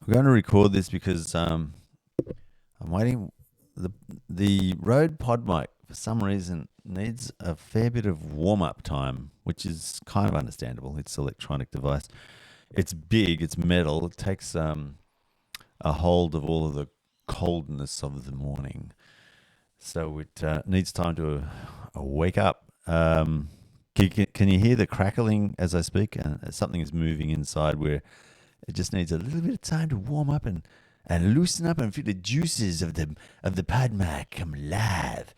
I'm going to record this because I'm waiting. The Rode Pod mic for some reason needs a fair bit of warm up time, which is kind of understandable. It's an electronic device. It's big. It's metal. It takes a hold of all of the coldness of the morning, so it needs time to wake up. Can you hear the crackling as I speak? Something is moving inside where it just needs a little bit of time to warm up and loosen up and feel the juices of the pod mic come alive.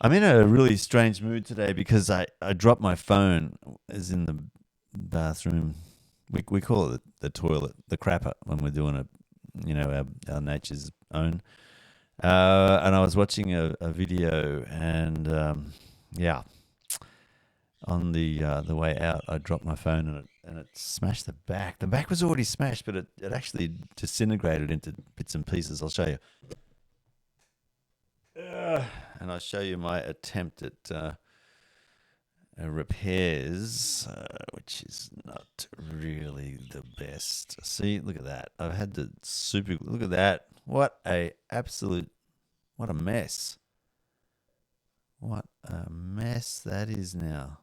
I'm in a really strange mood today because I dropped my phone is in the bathroom. We call it the toilet, the crapper when we're doing it, our nature's own. And I was watching a video and yeah, on the way out, I dropped my phone and it smashed the back. The back was already smashed, but it actually disintegrated into bits and pieces. I'll show you. And I'll show you my attempt at repairs, which is not really the best. See, look at that. I've had to super. Look at that. What a mess. What a mess that is now.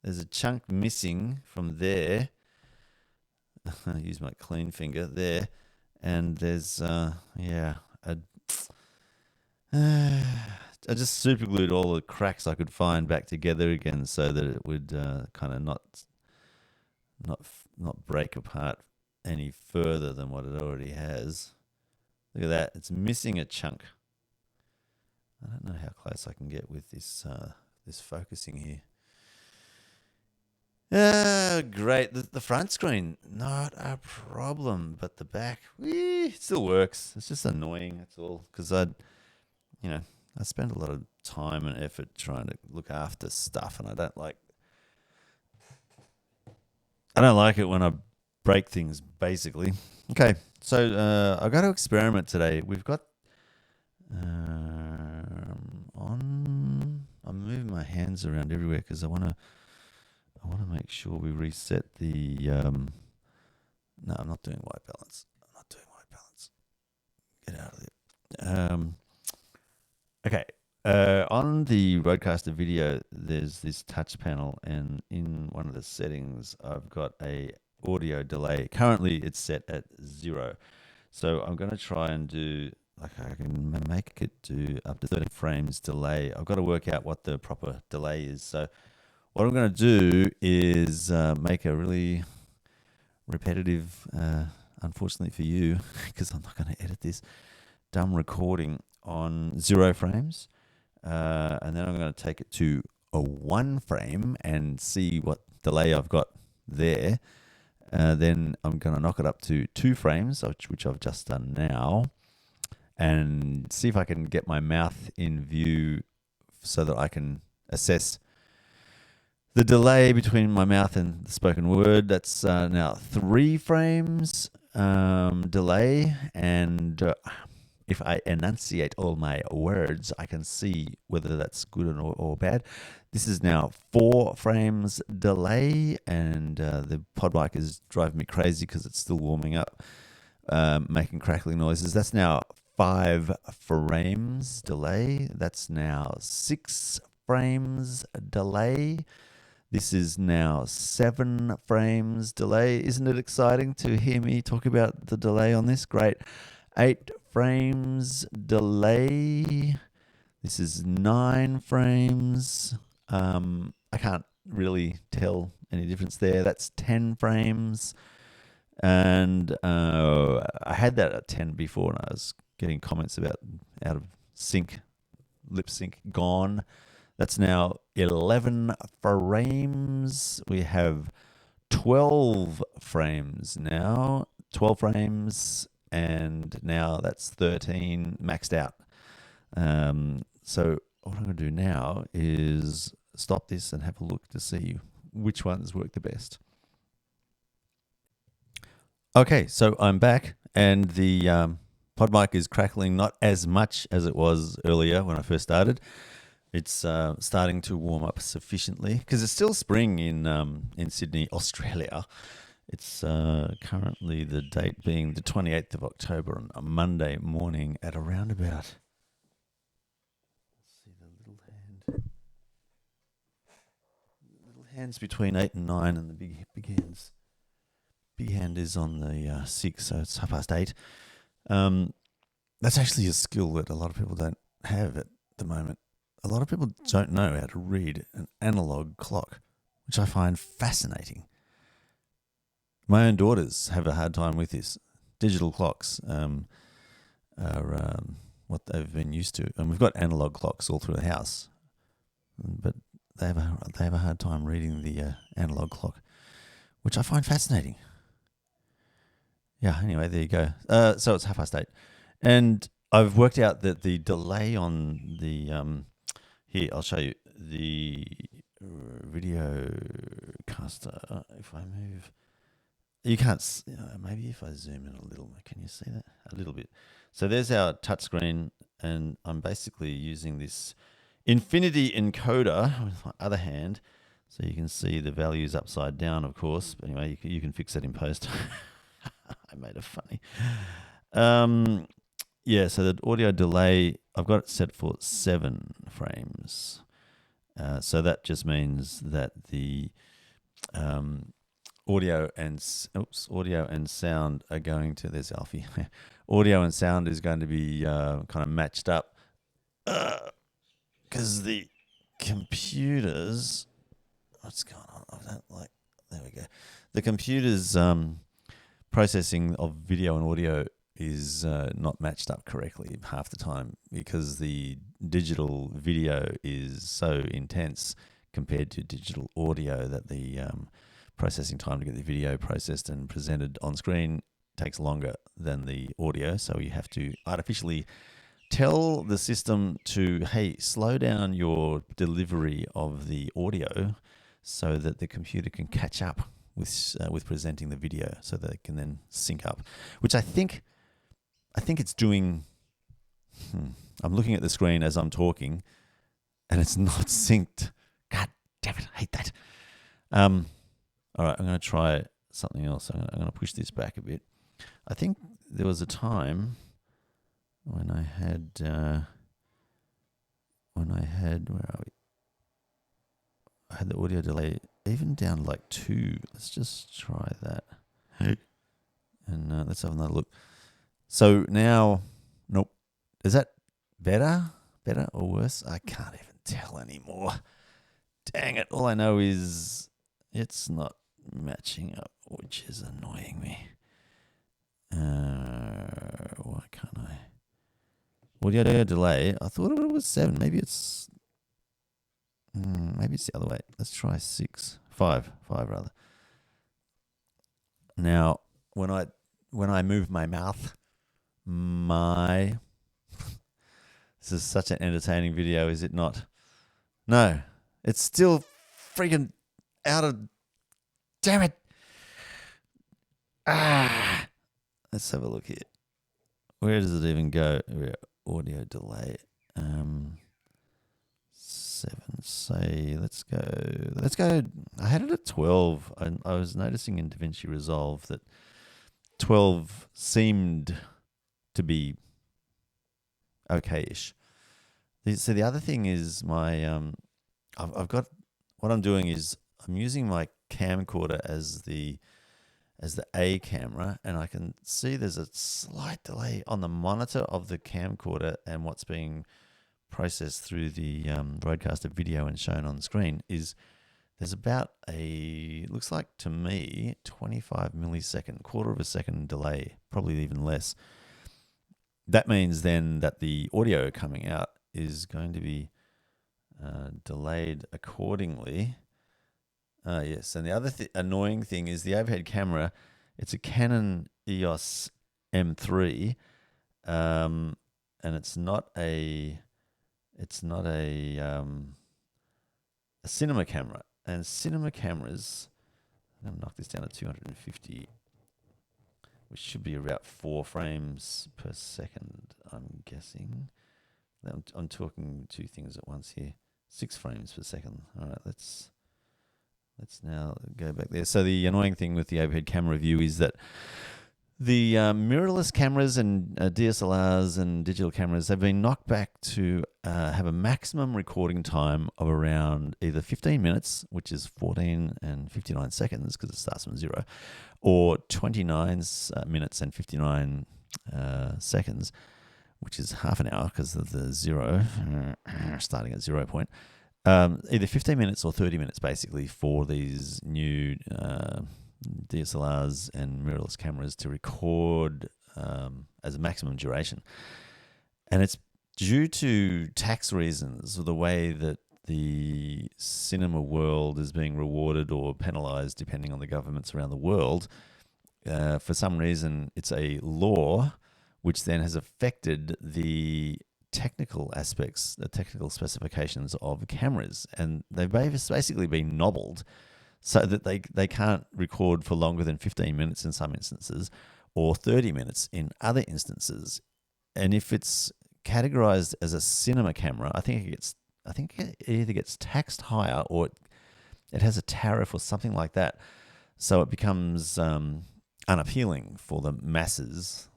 There's a chunk missing from there. I use my clean finger there, and there's I just super glued all the cracks I could find back together again, so that it would kind of not break apart any further than what it already has. Look at that; it's missing a chunk. I don't know how close I can get with this focusing here. Great. The front screen, not a problem, but the back, it still works. It's just annoying. That's all. Because I spend a lot of time and effort trying to look after stuff, and I don't like it when I break things. Basically, okay. So I got to experiment today. We've got on. I'm moving my hands around everywhere because I want to make sure we reset the. No, I'm not doing white balance. Get out of there. Okay. On the Rodecaster video, there's this touch panel, and in one of the settings, I've got a audio delay. Currently, it's set at 0. So I'm going to try and do, I can make it do up to 30 frames delay. I've got to work out what the proper delay is. So what I'm going to do is make a really repetitive, unfortunately for you, because I'm not going to edit this, dumb recording on 0 frames. And then I'm going to take it to a 1 frame and see what delay I've got there. Then I'm going to knock it up to 2 frames, which I've just done now, and see if I can get my mouth in view so that I can assess the delay between my mouth and the spoken word. That's now 3 frames delay, and if I enunciate all my words, I can see whether that's good or bad. This is now 4 frames delay, and the pod mic is driving me crazy because it's still warming up, making crackling noises. That's now 5 frames delay. That's now 6 frames delay. This is now 7 frames delay. Isn't it exciting to hear me talk about the delay on this? Great. 8 frames delay. This is 9 frames. I can't really tell any difference there. That's 10 frames. And I had that at 10 before, and I was getting comments about out of sync, lip sync gone. That's now 11 frames. We have 12 frames now. 12 frames, and now that's 13 maxed out. So what I'm going to do now is stop this and have a look to see which ones work the best. Okay, so I'm back, and the pod mic is crackling not as much as it was earlier when I first started. It's starting to warm up sufficiently because it's still spring in Sydney, Australia, It's currently the date being the 28th of October on a Monday morning at around about. Let's see the little hands between 8 and 9, and the big hands. Big hand is on the 6, so it's 8:30. That's actually a skill that a lot of people don't have at the moment. A lot of people don't know how to read an analog clock, which I find fascinating. My own daughters have a hard time with this. Digital clocks are what they've been used to, and we've got analog clocks all through the house, but they have a hard time reading the analog clock, which I find fascinating. Yeah. Anyway, there you go. So it's 8:30, and I've worked out that the delay on the here, I'll show you the video caster. If I move, you can't. Maybe if I zoom in a little, can you see that a little bit? So there's our touchscreen, and I'm basically using this infinity encoder with my other hand, so you can see the values upside down, of course. But anyway, you can fix that in post. I made it funny. Yeah, so the audio delay, I've got it set for 7 frames. So that just means that the audio and sound are going to, there's Alfie. Audio and sound is going to be kind of matched up because the computers, what's going on? I don't like, there we go. The computer's processing of video and audio is not matched up correctly half the time because the digital video is so intense compared to digital audio that the processing time to get the video processed and presented on screen takes longer than the audio. So you have to artificially tell the system to, hey, slow down your delivery of the audio so that the computer can catch up with presenting the video, so that it can then sync up, which I think it's doing. I'm looking at the screen as I'm talking, and it's not synced. God damn it! I hate that. All right, I'm going to try something else. I'm going to push this back a bit. I think there was a time when I had where are we? I had the audio delay even down to like 2. Let's just try that. And let's have another look. So now, nope. Is that better? Better or worse? I can't even tell anymore. Dang it. All I know is it's not matching up, which is annoying me. Why can't I? Audio delay. I thought it was 7. Maybe it's the other way. Let's try 6. 5 rather. Now, when I move my mouth, this is such an entertaining video, is it not? No, it's still freaking out of. Damn it! Let's have a look here. Where does it even go? Audio delay. 7. Say, let's go. I had it at 12. I was noticing in DaVinci Resolve that 12 seemed to be okay-ish. So the other thing is my I've got, what I'm doing is I'm using my camcorder as the A camera, and I can see there's a slight delay on the monitor of the camcorder and what's being processed through the broadcaster video and shown on screen. Is there's about looks like to me 25 millisecond, quarter of a second delay, probably even less. That means then that the audio coming out is going to be delayed accordingly. Yes, and the other annoying thing is the overhead camera. It's a Canon EOS M3, and it's not a cinema camera. And cinema cameras, I'm going to knock this down to 250, which should be about 4 frames per second, I'm guessing. I'm talking 2 things at once here. 6 frames per second. All right, let's let's now go back there. So the annoying thing with the overhead camera view is that the mirrorless cameras and DSLRs and digital cameras have been knocked back to have a maximum recording time of around either 15 minutes, which is 14 and 59 seconds because it starts from 0, or 29 minutes and 59 seconds, which is half an hour because of the 0, starting at 0 point. Either 15 minutes or 30 minutes, basically, for these new DSLRs and mirrorless cameras to record as a maximum duration. And it's due to tax reasons, the way that the cinema world is being rewarded or penalized depending on the governments around the world. For some reason, it's a law which then has affected the technical aspects, the technical specifications of cameras. And they've basically been nobbled so that they can't record for longer than 15 minutes in some instances or 30 minutes in other instances. And if it's categorized as a cinema camera, I think it either gets taxed higher or it has a tariff or something like that. So it becomes unappealing for the masses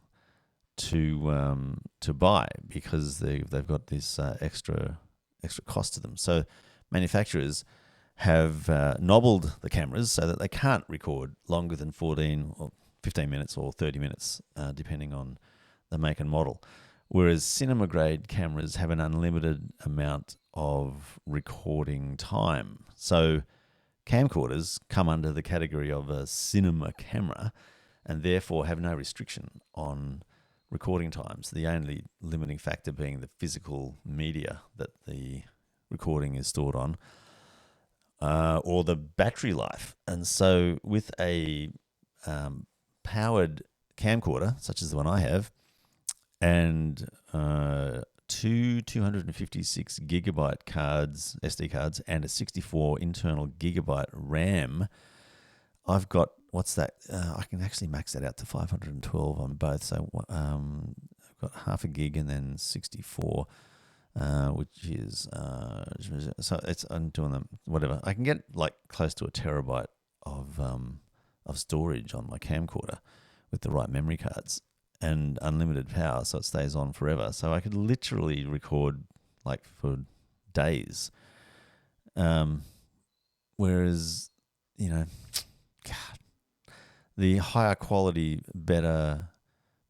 to buy because they've got this extra cost to them. So manufacturers have nobbled the cameras so that they can't record longer than 14 or 15 minutes or 30 minutes, depending on the make and model. Whereas cinema grade cameras have an unlimited amount of recording time. So camcorders come under the category of a cinema camera and therefore have no restriction on recording times. The only limiting factor being the physical media that the recording is stored on, or the battery life. And so with a powered camcorder, such as the one I have, and two 256 gigabyte cards, SD cards, and a 64 internal gigabyte RAM, I've got, what's that? I can actually max that out to 512 on both. So I've got half a gig and then 64, which is, so it's, I'm doing them, whatever. I can get like close to a terabyte of storage on my camcorder with the right memory cards and unlimited power, so it stays on forever. So I could literally record like for days. Whereas, God, the higher quality, better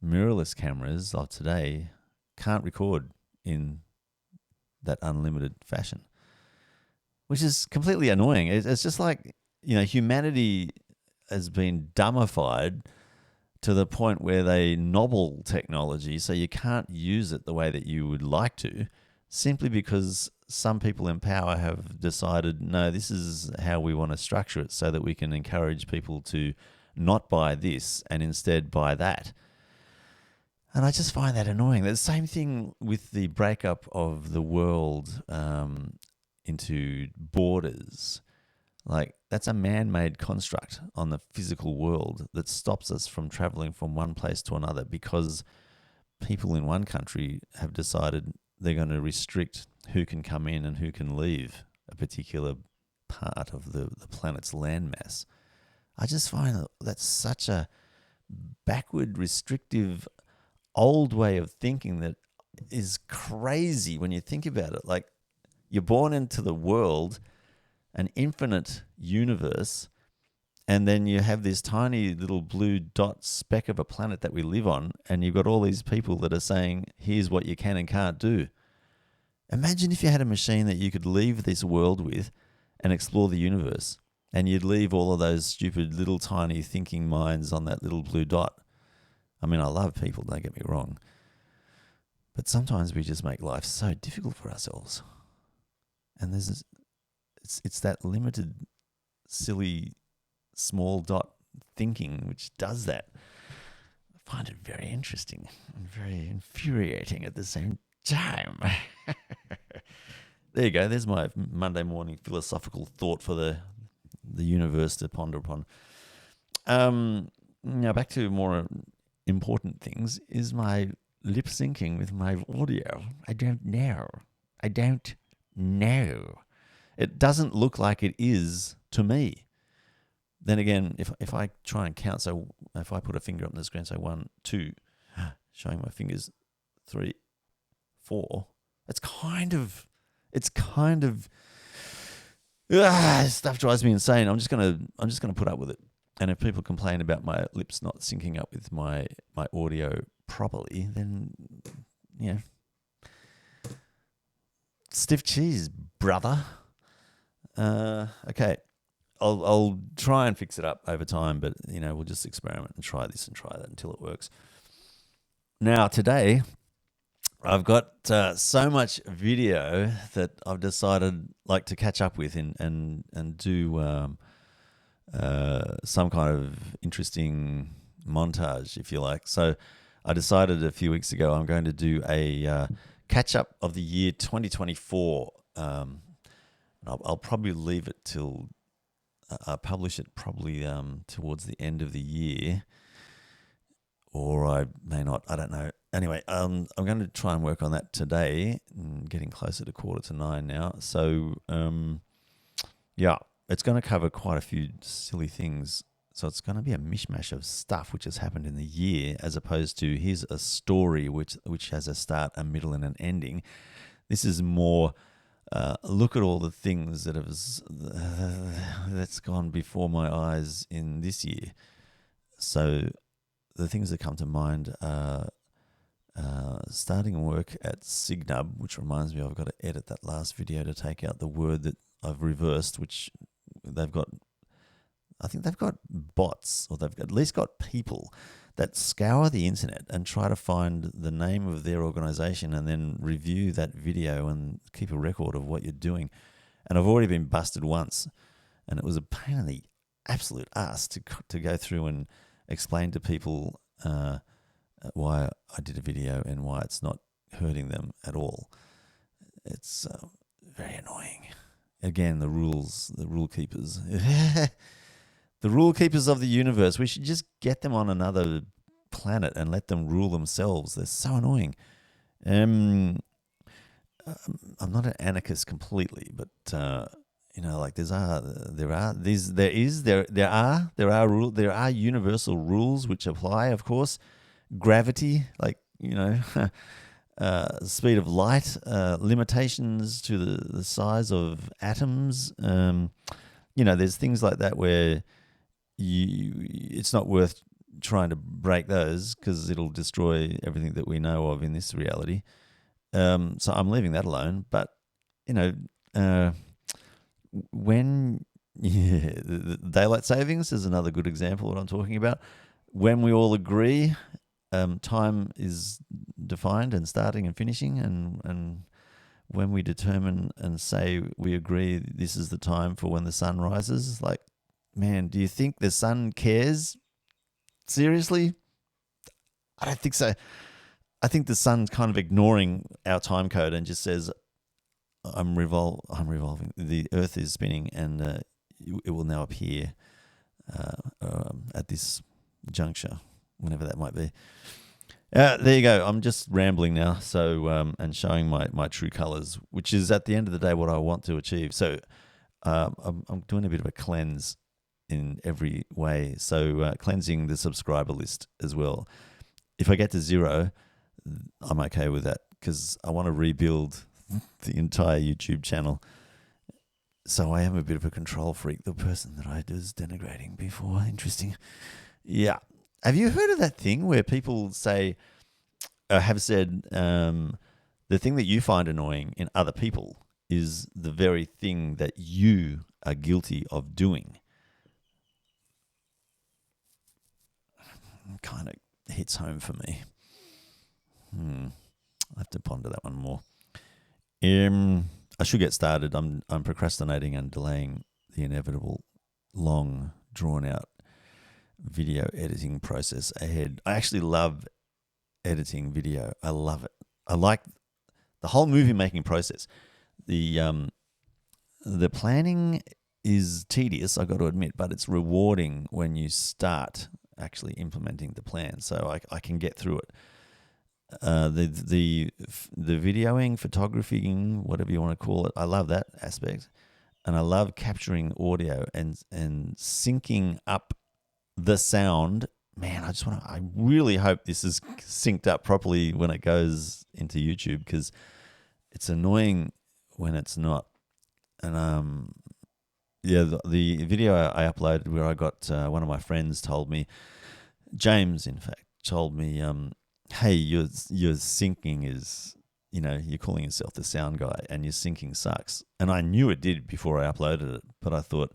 mirrorless cameras of today can't record in that unlimited fashion, which is completely annoying. It's just like, humanity has been dumbified to the point where they nobble technology so you can't use it the way that you would like to, simply because some people in power have decided, no, this is how we want to structure it so that we can encourage people to not buy this and instead buy that. And I just find that annoying. The same thing with the breakup of the world into borders. Like, that's a man-made construct on the physical world that stops us from traveling from one place to another because people in one country have decided they're going to restrict who can come in and who can leave a particular part of the planet's landmass. I just find that that's such a backward, restrictive, old way of thinking that is crazy when you think about it. Like, you're born into the world, an infinite universe, and then you have this tiny little blue dot speck of a planet that we live on, and you've got all these people that are saying, here's what you can and can't do. Imagine if you had a machine that you could leave this world with and explore the universe, and you'd leave all of those stupid little tiny thinking minds on that little blue dot. I mean, I love people, don't get me wrong, but sometimes we just make life so difficult for ourselves. And it's that limited, silly, small dot thinking which does that. I find it very interesting and very infuriating at the same time. There you go. There's my Monday morning philosophical thought for the universe to ponder upon. Now back to more important things. Is my lip syncing with my audio? I don't know. It doesn't look like it is to me. Then again, if I try and count, so if I put a finger up on the screen, so 1, 2, showing my fingers, 3, 4, it's kind of stuff drives me insane. I'm just gonna put up with it. And if people complain about my lips not syncing up with my audio properly, then stiff cheese, brother. Okay. I'll try and fix it up over time, but we'll just experiment and try this and try that until it works. Now today, I've got so much video that I've decided to catch up with and do some kind of interesting montage, if you like. So I decided a few weeks ago I'm going to do a catch up of the year 2024. I'll probably leave it till. I'll publish it probably towards the end of the year, or I may not. I don't know. Anyway, I'm going to try and work on that today. Getting closer to 8:45 now. So, it's going to cover quite a few silly things. So it's going to be a mishmash of stuff which has happened in the year, as opposed to here's a story which has a start, a middle, and an ending. This is more. Look at all the things that's gone before my eyes in this year. So the things that come to mind are starting work at Signub, which reminds me I've got to edit that last video to take out the word that I've reversed, which they've got. I think they've got bots, or they've at least got people that scour the internet and try to find the name of their organization and then review that video and keep a record of what you're doing. And I've already been busted once, and it was a pain in the absolute ass to go through and explain to people why I did a video and why it's not hurting them at all. It's very annoying. Again, the rule keepers. The rule keepers of the universe. We should just get them on another planet and let them rule themselves. They're so annoying. I'm not an anarchist completely, but there are universal rules which apply. Of course, gravity, speed of light, limitations to the size of atoms. There's things like that where it's not worth trying to break those because it'll destroy everything that we know of in this reality. So I'm leaving that alone. But when the daylight savings is another good example of what I'm talking about. When we all agree, time is defined and starting and finishing, and when we determine and say we agree this is the time for when the sun rises, man, do you think the sun cares? Seriously? I don't think so. I think the sun's kind of ignoring our time code and just says, I'm revolving. The earth is spinning, and it will now appear at this juncture, whenever that might be. There you go. I'm just rambling now. So and showing my true colors, which is at the end of the day what I want to achieve. So I'm doing a bit of a cleanse in every way. So cleansing the subscriber list as well. If I get to 0, I'm okay with that because I want to rebuild the entire YouTube channel. So I am a bit of a control freak. The person that I was denigrating before. Interesting. Yeah. Have you heard of that thing where people say, have said, the thing that you find annoying in other people is the very thing that you are guilty of doing? Kind of hits home for me. I have to ponder that one more. I should get started. I'm procrastinating and delaying the inevitable long, drawn-out video editing process ahead. I actually love editing video. I love it. I like the whole movie making process. The planning is tedious, I got to admit, but it's rewarding when you start actually implementing the plan. So I can get through it. The videoing, photographing, whatever you want to call it, I love that aspect. and I love capturing audio and syncing up the sound. Man, I really hope this is synced up properly when it goes into YouTube, because it's annoying when it's not. And yeah, the video I uploaded where I got one of my friends told me, James, in fact, told me, hey, your syncing is, you're calling yourself the sound guy and your syncing sucks. And I knew it did before I uploaded it, but I thought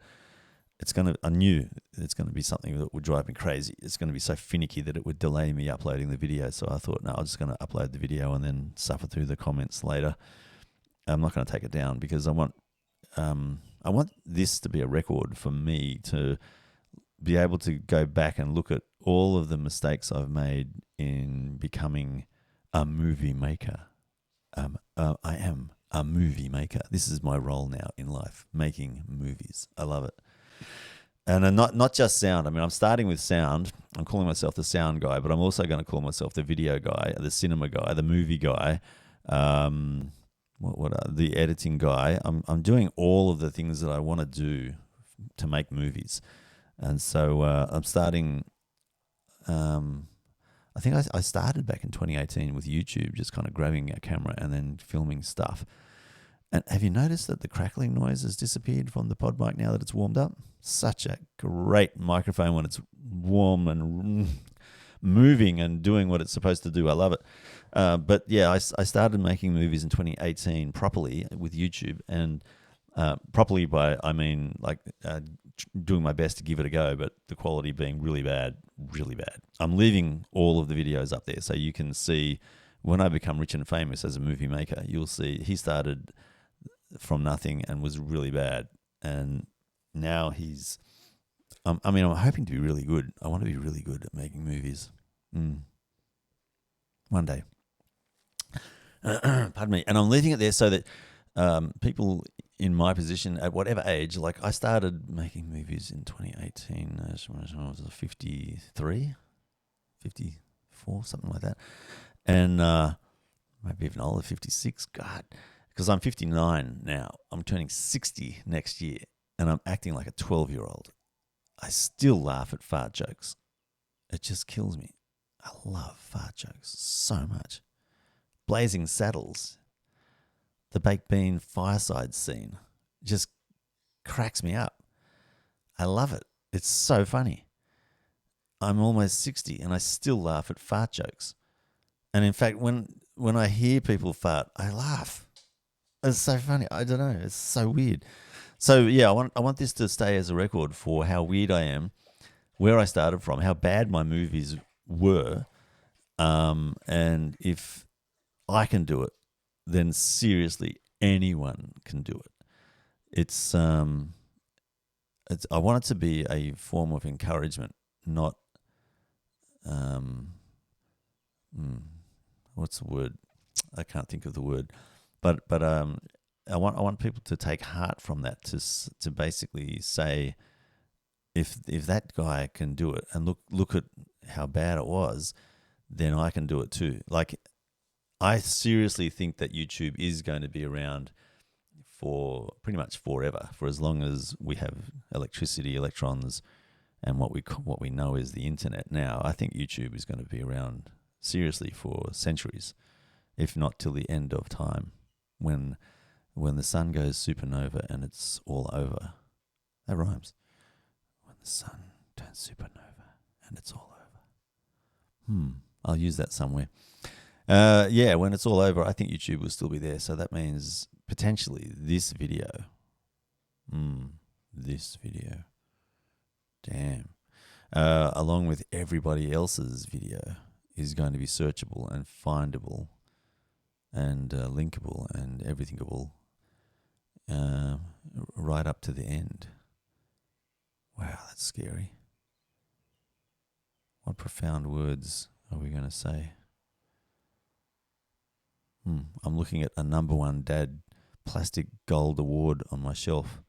I knew it's going to be something that would drive me crazy. It's going to be so finicky that it would delay me uploading the video. So I thought, no, I'm just going to upload the video and then suffer through the comments later. I'm not going to take it down, because I want this to be a record for me to be able to go back and look at all of the mistakes I've made in becoming a movie maker. I am a movie maker. This is my role now in life, making movies. I love it. And not just sound. I mean, I'm starting with sound. I'm calling myself the sound guy, but I'm also going to call myself the video guy, the cinema guy, the movie guy, the editing guy. I'm doing all of the things that I want to do to make movies. And so I'm starting. I think I started back in 2018 with YouTube, just kind of grabbing a camera and then filming stuff. And have you noticed that the crackling noise has disappeared from the pod mic now that it's warmed up? Such a great microphone when it's warm and moving and doing what it's supposed to do. I love it. But yeah, I started making movies in 2018 properly with YouTube, and properly by I mean like doing my best to give it a go, but the quality being really bad, really bad. I'm leaving all of the videos up there so you can see when I become rich and famous as a movie maker. You'll see he started from nothing and was really bad, and now he's I'm hoping to be really good. I want to be really good at making movies one day. Pardon me. And I'm leaving it there so that people in my position at whatever age, like I started making movies in 2018, I was 53, 54, something like that. And maybe even older, 56, God, because I'm 59 now. I'm turning 60 next year, and I'm acting like a 12-year-old. I still laugh at fart jokes. It just kills me. I love fart jokes so much. Blazing Saddles, the baked bean fireside scene, just cracks me up. I love it. It's so funny. I'm almost 60 and I still laugh at fart jokes. And in fact, when I hear people fart, I laugh. It's so funny. I don't know. It's so weird. So yeah, I want this to stay as a record for how weird I am, where I started from, how bad my movies were, and if I can do it, then seriously anyone can do it. It's I want it to be a form of encouragement, not what's the word? I can't think of the word, but I want people to take heart from that, to basically say, if that guy can do it, and look at how bad it was, then I can do it too. Like, I seriously think that YouTube is going to be around for pretty much forever, for as long as we have electricity, electrons, and what we know is the internet now. I think YouTube is going to be around seriously for centuries, if not till the end of time, when the sun goes supernova and it's all over. That rhymes. When the sun turns supernova and it's all over. I'll use that somewhere. Yeah, when it's all over, I think YouTube will still be there. So that means potentially this video. This video. Damn. Along with everybody else's video, is going to be searchable and findable and linkable and everythingable right up to the end. Wow, that's scary. What profound words are we going to say? I'm looking at a #1 dad plastic gold award on my shelf,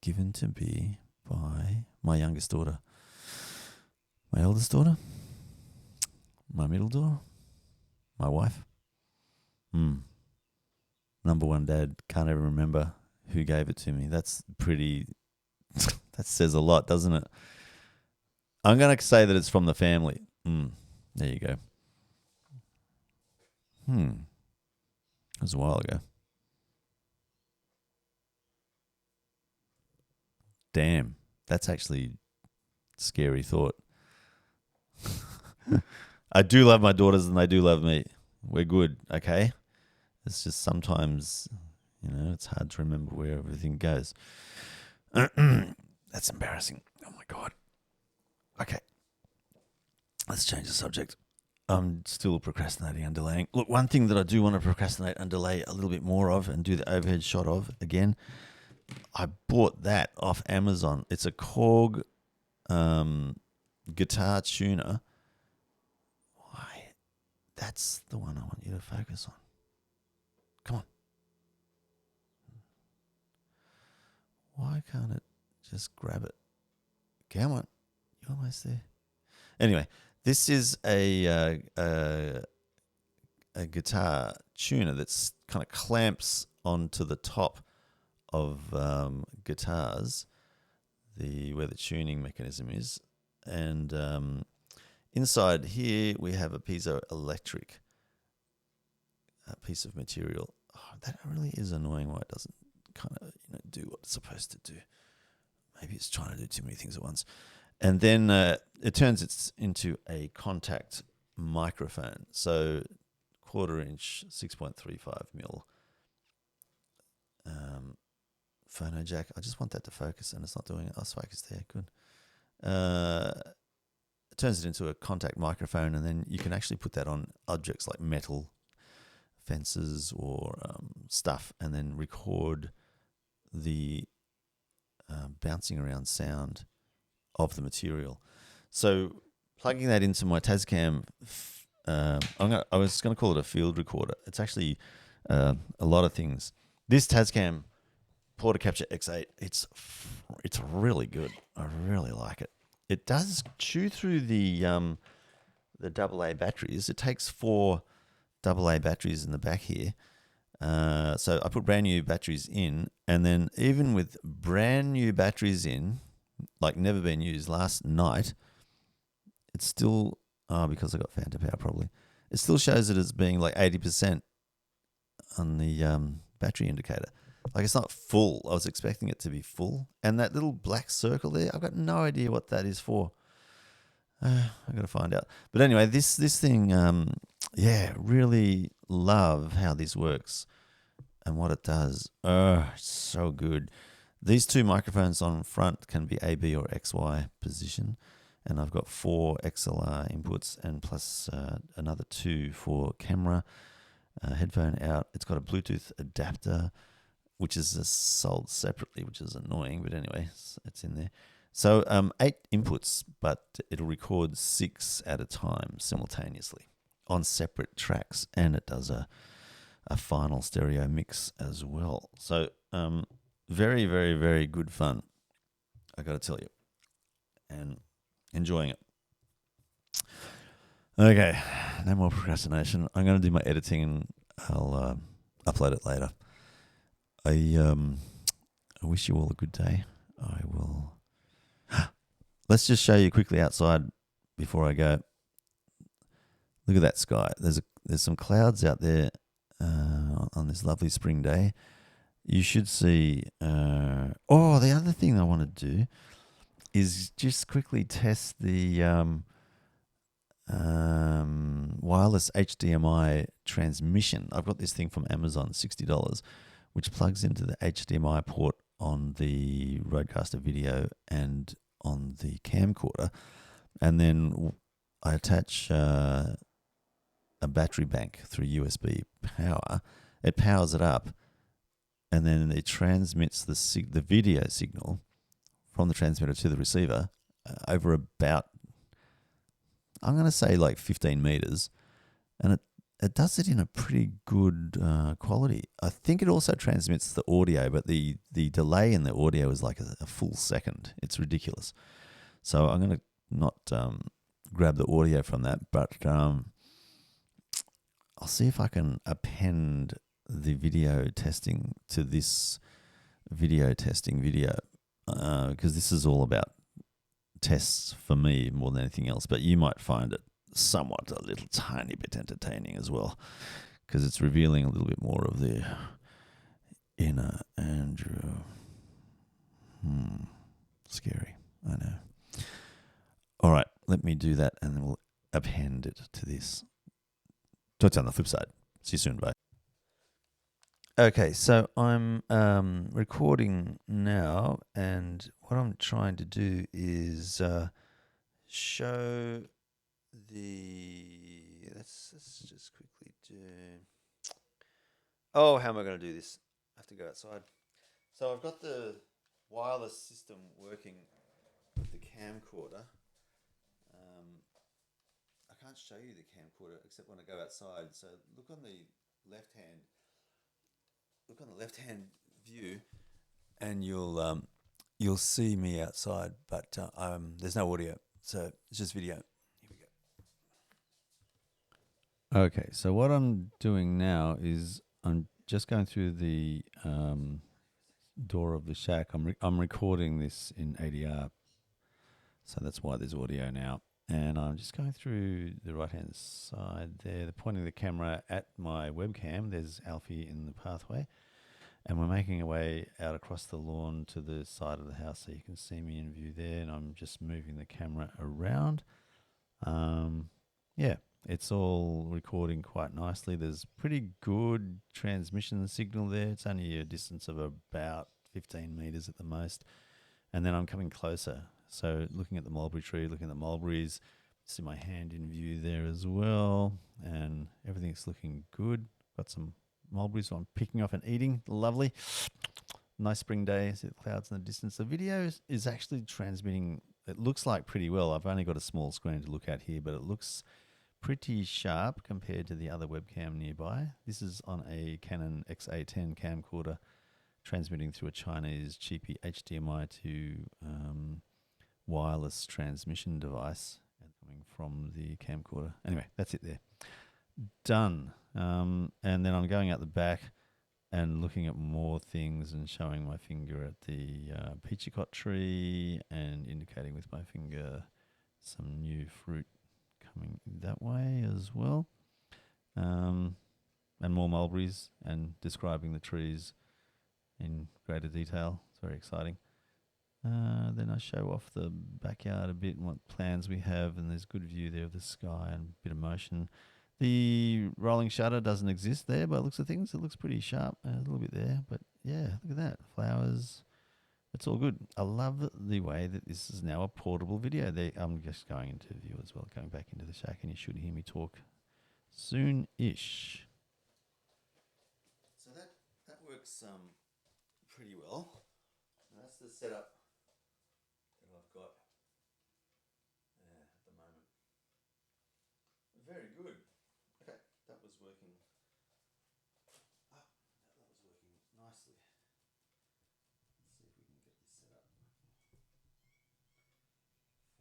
given to me by my youngest daughter, my eldest daughter, my middle daughter, my wife. #1 dad, can't ever remember who gave it to me. That's pretty. That says a lot, doesn't it? I'm going to say that it's from the family. There you go. It was a while ago. Damn, that's actually a scary thought. I do love my daughters and they do love me. We're good, okay? It's just sometimes, it's hard to remember where everything goes. That's embarrassing. Oh my God. Okay. Let's change the subject. I'm still procrastinating and delaying. Look, one thing that I do want to procrastinate and delay a little bit more of and do the overhead shot of again, I bought that off Amazon. It's a Korg guitar tuner. Why? That's the one I want you to focus on. Come on. Why can't it just grab it? Come on. You're almost there. Anyway, this is a guitar tuner that's kind of clamps onto the top of guitars, where the tuning mechanism is, and inside here we have a piezoelectric piece of material. Oh, that really is annoying. Why it doesn't kind of do what it's supposed to do. Maybe it's trying to do too many things at once. And then it turns it into a contact microphone. So 1/4 inch, 6.35 mil phono jack. I just want that to focus and it's not doing it. Oh, it's focused there. Good. It turns it into a contact microphone, and then you can actually put that on objects like metal, fences, or stuff, and then record the bouncing around sound of the material. So plugging that into my Tascam, I was going to call it a field recorder. It's actually a lot of things. This Tascam Portacapture X8, it's really good. I really like it. It does chew through the AA batteries. It takes 4 AA batteries in the back here. So I put brand new batteries in, and then even with brand new batteries in, like never been used, last night, it's still, because I got phantom power probably, it still shows it as being like 80% on the battery indicator. Like it's not full. I was expecting it to be full. And that little black circle there, I've got no idea what that is for. I've got to find out. But anyway, this thing, really love how this works and what it does. It's so good. These 2 microphones on front can be AB or XY position, and I've got 4 XLR inputs and plus another 2 for camera, headphone out. It's got a Bluetooth adapter, which is sold separately, which is annoying, but anyway, it's in there. So 8 inputs, but it'll record 6 at a time simultaneously on separate tracks, and it does a final stereo mix as well. So very, very, very good fun, I got to tell you, and enjoying it. Okay, no more procrastination. I'm going to do my editing and I'll upload it later. I wish you all a good day. I will. Let's just show you quickly outside before I go. Look at that sky. There's some clouds out there on this lovely spring day. You should see. The other thing I want to do is just quickly test the wireless HDMI transmission. I've got this thing from Amazon, $60, which plugs into the HDMI port on the Rodecaster video and on the camcorder, and then I attach a battery bank through USB power. It powers it up, and then it transmits the video signal from the transmitter to the receiver over about, I'm going to say like 15 meters, and it does it in a pretty good quality. I think it also transmits the audio, but the delay in the audio is like a full second. It's ridiculous. So I'm going to not grab the audio from that, but I'll see if I can append the video testing to this video testing video, because this is all about tests for me more than anything else. But you might find it somewhat a little tiny bit entertaining as well, because it's revealing a little bit more of the inner Andrew. Scary, I know. All right, let me do that, and then we'll append it to this. Talk to you on the flip side. See you soon. Bye. Okay, so I'm recording now, and what I'm trying to do is show the. Let's just quickly do. Oh, how am I going to do this? I have to go outside. So I've got the wireless system working with the camcorder. I can't show you the camcorder except when I go outside. So look on the left hand view, and you'll see me outside, but there's no audio, so it's just video. Here we go. Okay, so what I'm doing now is I'm just going through the door of the shack. I'm recording this in ADR, so that's why there's audio now. And I'm just going through the right-hand side there. They're pointing the camera at my webcam. There's Alfie in the pathway. And we're making our way out across the lawn to the side of the house so you can see me in view there. And I'm just moving the camera around. Yeah, it's all recording quite nicely. There's pretty good transmission signal there. It's only a distance of about 15 meters at the most. And then I'm coming closer. So looking at the mulberry tree, looking at the mulberries, see my hand in view there as well. And everything's looking good. Got some mulberries I'm picking off and eating. Lovely. Nice spring day. See the clouds in the distance. The video is actually transmitting, it looks like pretty well. I've only got a small screen to look at here, but it looks pretty sharp compared to the other webcam nearby. This is on a Canon XA10 camcorder transmitting through a Chinese cheapy HDMI to wireless transmission device coming from the camcorder. Anyway, that's it there. Done. And then I'm going out the back and looking at more things and showing my finger at the peachicot tree and indicating with my finger some new fruit coming that way as well. And more mulberries and describing the trees in greater detail. It's very exciting. Then I show off the backyard a bit and what plans we have, and there's good view there of the sky and a bit of motion. The rolling shutter doesn't exist there, but it looks of things. It looks pretty sharp, a little bit there, but yeah, look at that. Flowers. It's all good. I love the way that this is now a portable video. I'm just going into view as well, going back into the shack, and you should hear me talk soon-ish. So that works pretty well. And that's the setup that I've got at the moment. Very good. Okay, that was working. That was working nicely. Let's see if we can get this set up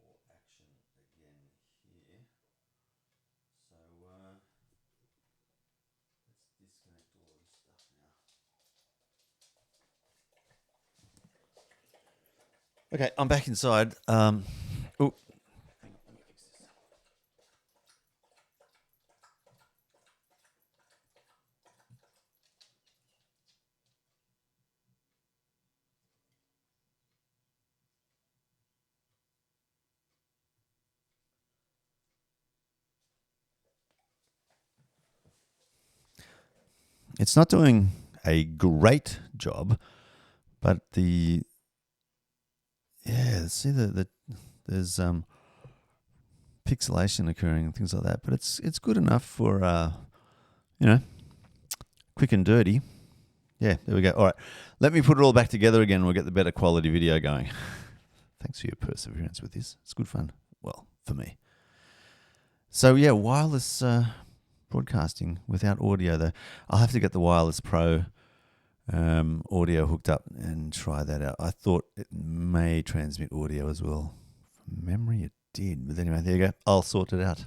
for action again here. So let's disconnect all of this stuff now. Okay, I'm back inside. It's not doing a great job, but see there's pixelation occurring and things like that, but it's good enough for quick and dirty. Yeah, there we go. All right, let me put it all back together again. We'll get the better quality video going. Thanks for your perseverance with this. It's good fun. Well, for me. So yeah, wireless broadcasting without audio though. I'll have to get the Wireless Pro audio hooked up and try that out. I thought it may transmit audio as well. From memory it did, but anyway, there you go. I'll sort it out.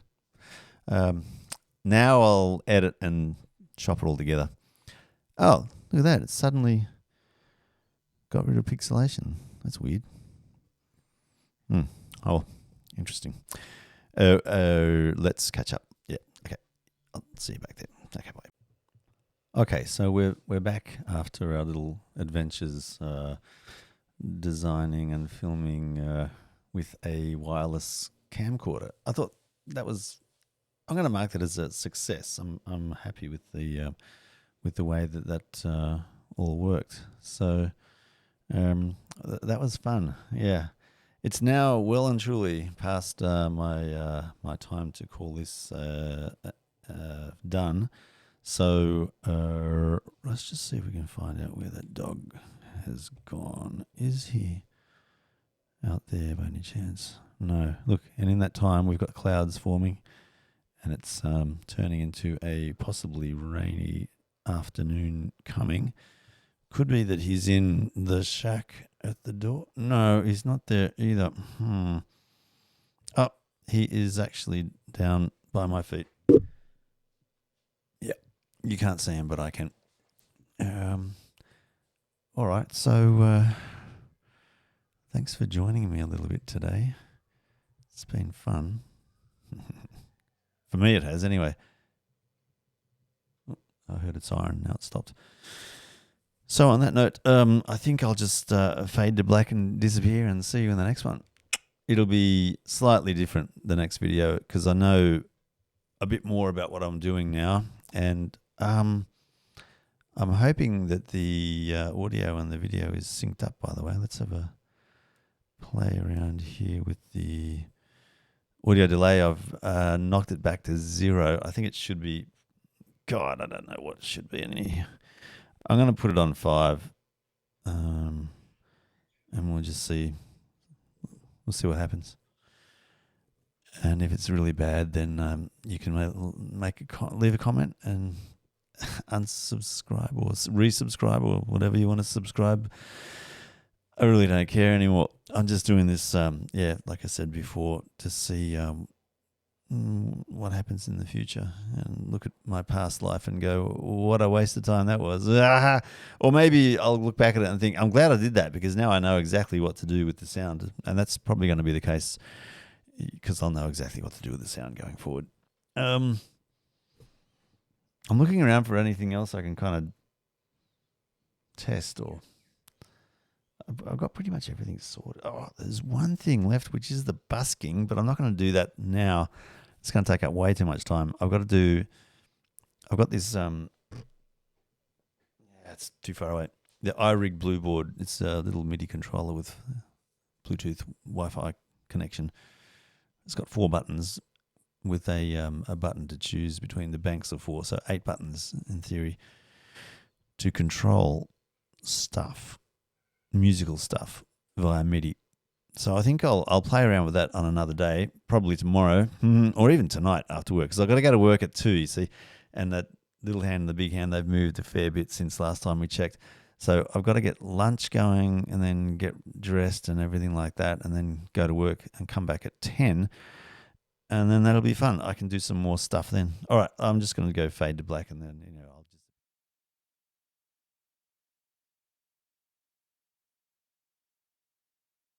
Now I'll edit and chop it all together. Oh, look at that. It's suddenly got rid of pixelation. That's weird. Oh, interesting. Let's catch up. Yeah. Okay. I'll see you back there. Okay, bye. Okay, so we're back after our little adventures designing and filming with a wireless camcorder. I thought that was. I'm going to mark that as a success. I'm happy with the way that all worked. So that was fun. Yeah. It's now well and truly past my time to call this done. So let's just see if we can find out where that dog has gone. Is he out there by any chance? No. Look, and in that time we've got clouds forming, and it's turning into a possibly rainy afternoon coming. Could be that he's in the shack at the door. No, he's not there either. Oh, he is actually down by my feet. Yeah, you can't see him, but I can. All right, so thanks for joining me a little bit today. It's been fun. For me, it has anyway. I heard a siren. Now it stopped. So on that note, I think I'll just fade to black and disappear and see you in the next one. It'll be slightly different, the next video, because I know a bit more about what I'm doing now. And I'm hoping that the audio and the video is synced up, by the way. Let's have a play around here with the audio delay. I've knocked it back to 0. I think it should be, God, I don't know what it should be in here. I'm going to put it on 5, and we'll just see. We'll see what happens. And if it's really bad, then you can leave a comment and unsubscribe or resubscribe or whatever you want to subscribe. I really don't care anymore. I'm just doing this, like I said before, to see what happens in the future, and look at my past life and go, what a waste of time that was. Or maybe I'll look back at it and think, I'm glad I did that, because now I know exactly what to do with the sound. And that's probably going to be the case, because I'll know exactly what to do with the sound going forward. I'm looking around for anything else I can kind of test, or I've got pretty much everything sorted. Oh, there's one thing left, which is the busking, but I'm not going to do that now. It's going to take up way too much time. I've got this, it's too far away. The iRig Blue board. It's a little MIDI controller with Bluetooth Wi-Fi connection. It's got 4 buttons with a button to choose between the banks of 4. So 8 buttons in theory to control stuff, musical stuff via MIDI. So I think I'll play around with that on another day, probably tomorrow or even tonight after work, because I've got to go to work at 2, you see, and that little hand and the big hand, they've moved a fair bit since last time we checked. So I've got to get lunch going and then get dressed and everything like that, and then go to work and come back at 10, and then that'll be fun. I can do some more stuff then. All right, I'm just going to go fade to black, and then